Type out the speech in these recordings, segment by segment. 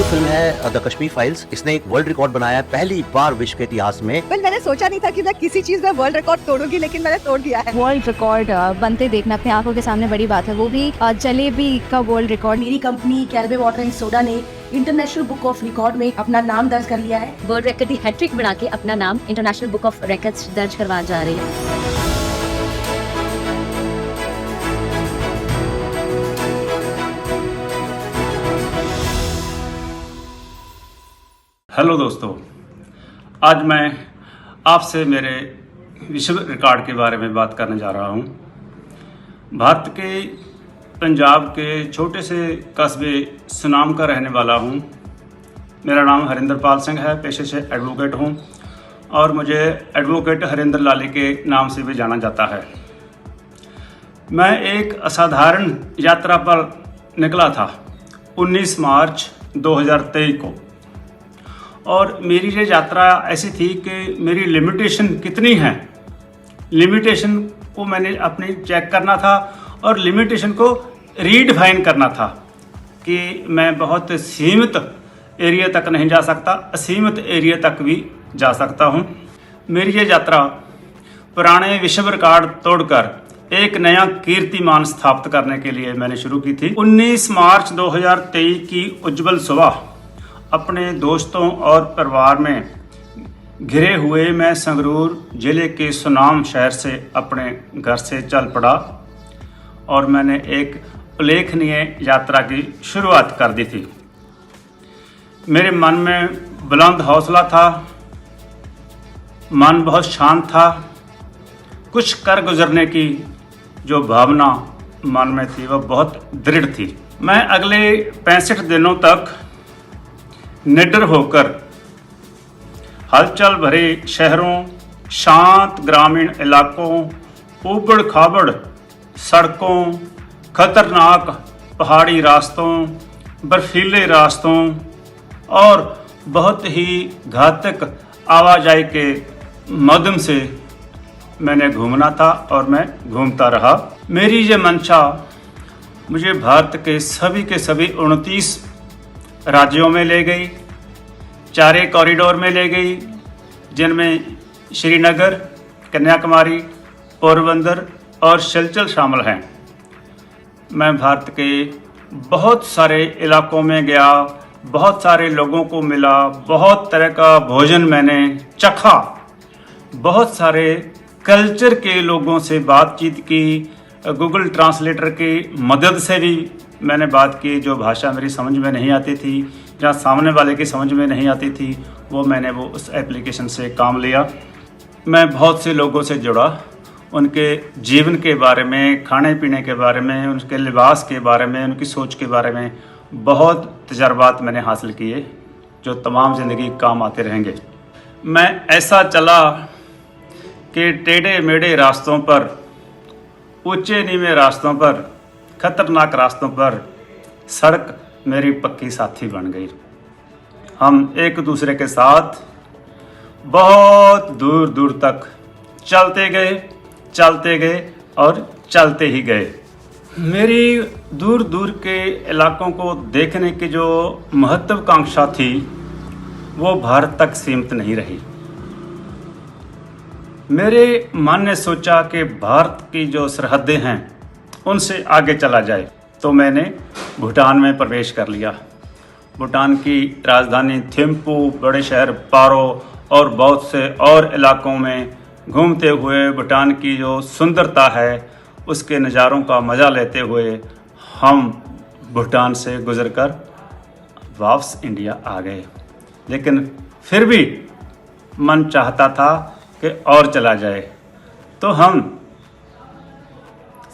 Film है the Kashmir files, इसने एक वर्ल्ड रिकॉर्ड बनाया है पहली बार विश्व के इतिहास में। मैंने सोचा नहीं था कि मैं किसी चीज में वर्ल्ड रिकॉर्ड तोड़ूंगी, लेकिन मैंने तोड़ दिया है। वर्ल्ड रिकॉर्ड बनते देखना अपने आंखों के सामने बड़ी बात है, वो भी जलेबी का वर्ल्ड रिकॉर्ड। मेरी कंपनी कैलबे वाटर एंड सोडा ने इंटरनेशनल बुक ऑफ रिकॉर्ड में अपना नाम दर्ज कर लिया है। वर्ल्ड रिकॉर्ड की हैट्रिक बना के अपना नाम इंटरनेशनल बुक ऑफ रिकॉर्ड्स दर्ज करवा जा रही है। हेलो दोस्तों, आज मैं आपसे मेरे विश्व रिकॉर्ड के बारे में बात करने जा रहा हूँ। भारत के पंजाब के छोटे से कस्बे सुनाम का रहने वाला हूँ। मेरा नाम हरिंदर पाल सिंह है, पेशे से एडवोकेट हूँ और मुझे एडवोकेट हरिंदर लाली के नाम से भी जाना जाता है। मैं एक असाधारण यात्रा पर निकला था 19 मार्च 2023 को, और मेरी ये यात्रा ऐसी थी कि मेरी लिमिटेशन कितनी है, लिमिटेशन को मैंने अपनी चेक करना था और लिमिटेशन को रीडिफाइन करना था कि मैं बहुत सीमित एरिया तक नहीं जा सकता, असीमित एरिया तक भी जा सकता हूँ। मेरी ये यात्रा पुराने विश्व रिकॉर्ड तोड़कर एक नया कीर्तिमान स्थापित करने के लिए मैंने शुरू की थी। 19 मार्च 2023 की उज्जवल सुबह अपने दोस्तों और परिवार में घिरे हुए मैं संगरूर जिले के सुनाम शहर से अपने घर से चल पड़ा और मैंने एक उल्लेखनीय यात्रा की शुरुआत कर दी थी। मेरे मन में बुलंद हौसला था, मन बहुत शांत था, कुछ कर गुजरने की जो भावना मन में थी वह बहुत दृढ़ थी। मैं अगले 65 दिनों तक निडर होकर हलचल भरे शहरों, शांत ग्रामीण इलाकों, ऊबड़ खाबड़ सड़कों, खतरनाक पहाड़ी रास्तों, बर्फीले रास्तों और बहुत ही घातक आवाजाही के माध्यम से मैंने घूमना था और मैं घूमता रहा। मेरी ये मंशा मुझे भारत के सभी 29 राज्यों में ले गई, 4 कॉरिडोर में ले गई, जिनमें श्रीनगर, कन्याकुमारी, पोरबंदर और सिलचर शामिल हैं। मैं भारत के बहुत सारे इलाकों में गया, बहुत सारे लोगों को मिला, बहुत तरह का भोजन मैंने चखा, बहुत सारे कल्चर के लोगों से बातचीत की, गूगल ट्रांसलेटर की मदद से भी मैंने बात की। जो भाषा मेरी समझ में नहीं आती थी, जहाँ सामने वाले की समझ में नहीं आती थी, मैंने उस एप्लीकेशन से काम लिया। मैं बहुत से लोगों से जुड़ा, उनके जीवन के बारे में, खाने पीने के बारे में, उनके लिबास के बारे में, उनकी सोच के बारे में बहुत तजर्बात मैंने हासिल किए जो तमाम ज़िंदगी काम आते रहेंगे। मैं ऐसा चला कि टेढ़े मेढ़े रास्तों पर, ऊंचे नीवे रास्तों पर, खतरनाक रास्तों पर सड़क मेरी पक्की साथी बन गई। हम एक दूसरे के साथ बहुत दूर दूर तक चलते गए और चलते ही गए। मेरी दूर दूर के इलाकों को देखने की जो महत्वाकांक्षा थी वो भारत तक सीमित नहीं रही। मेरे मन ने सोचा कि भारत की जो सरहदें हैं उनसे आगे चला जाए, तो मैंने भूटान में प्रवेश कर लिया। भूटान की राजधानी थिम्पू, बड़े शहर पारो और बहुत से और इलाकों में घूमते हुए भूटान की जो सुंदरता है उसके नज़ारों का मज़ा लेते हुए हम भूटान से गुजरकर वापस इंडिया आ गए। लेकिन फिर भी मन चाहता था कि और चला जाए, तो हम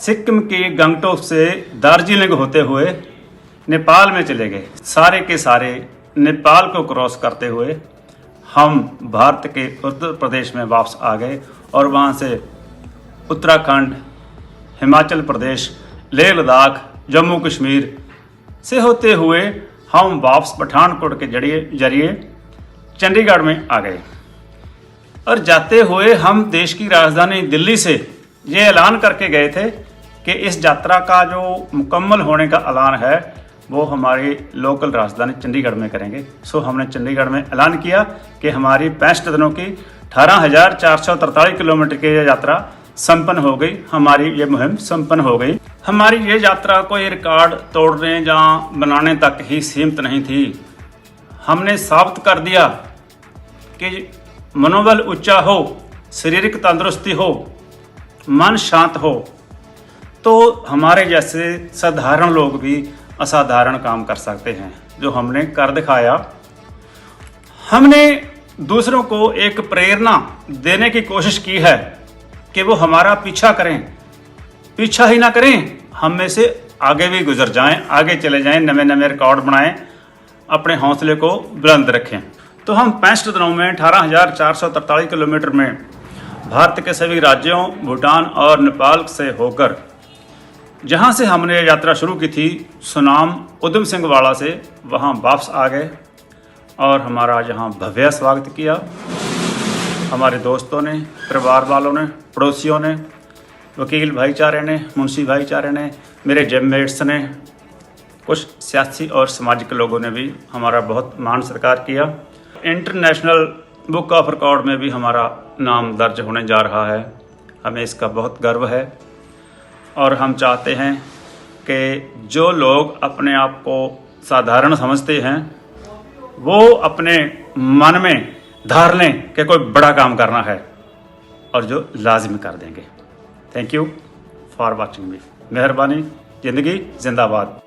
सिक्किम के गंगटोक से दार्जिलिंग होते हुए नेपाल में चले गए। सारे के सारे नेपाल को क्रॉस करते हुए हम भारत के उत्तर प्रदेश में वापस आ गए और वहाँ से उत्तराखंड, हिमाचल प्रदेश, लेह लद्दाख, जम्मू कश्मीर से होते हुए हम वापस पठानकोट के जरिए चंडीगढ़ में आ गए। और जाते हुए हम देश की राजधानी दिल्ली से ये ऐलान करके गए थे कि इस यात्रा का जो मुकम्मल होने का ऐलान है वो हमारी लोकल राजधानी चंडीगढ़ में करेंगे। सो हमने चंडीगढ़ में ऐलान किया कि हमारी 65 दिनों की 18,443 किलोमीटर की ये यात्रा संपन्न हो गई। हमारी ये मुहिम संपन्न हो गई। हमारी ये यात्रा कोई रिकॉर्ड तोड़ने या बनाने तक ही सीमित नहीं थी। हमने साबित कर दिया कि मनोबल ऊंचा हो, शारीरिक तंदुरुस्ती हो, मन शांत हो, तो हमारे जैसे साधारण लोग भी असाधारण काम कर सकते हैं, जो हमने कर दिखाया। हमने दूसरों को एक प्रेरणा देने की कोशिश की है कि वो हमारा पीछा करें, पीछा ही ना करें, हम में से आगे भी गुजर जाएं, आगे चले जाएं, नए नए रिकॉर्ड बनाएं, अपने हौसले को बुलंद रखें। तो हम 65 दिनों में 18,443 किलोमीटर में भारत के सभी राज्यों, भूटान और नेपाल से होकर जहाँ से हमने यात्रा शुरू की थी, सुनाम उधम सिंह वाला से, वहाँ वापस आ गए और हमारा यहाँ भव्य स्वागत किया। हमारे दोस्तों ने, परिवार वालों ने, पड़ोसियों ने, वकील भाईचारे ने, मुंशी भाईचारे ने, मेरे जिममेट्स ने, कुछ सियासी और सामाजिक लोगों ने भी हमारा बहुत मान सत्कार किया। इंटरनेशनल बुक ऑफ रिकॉर्ड में भी हमारा नाम दर्ज होने जा रहा है। हमें इसका बहुत गर्व है और हम चाहते हैं कि जो लोग अपने आप को साधारण समझते हैं वो अपने मन में धार लें कि कोई बड़ा काम करना है, और जो लाजिम कर देंगे। थैंक यू फॉर वॉचिंग मी। मेहरबानी। ज़िंदगी जिंदाबाद।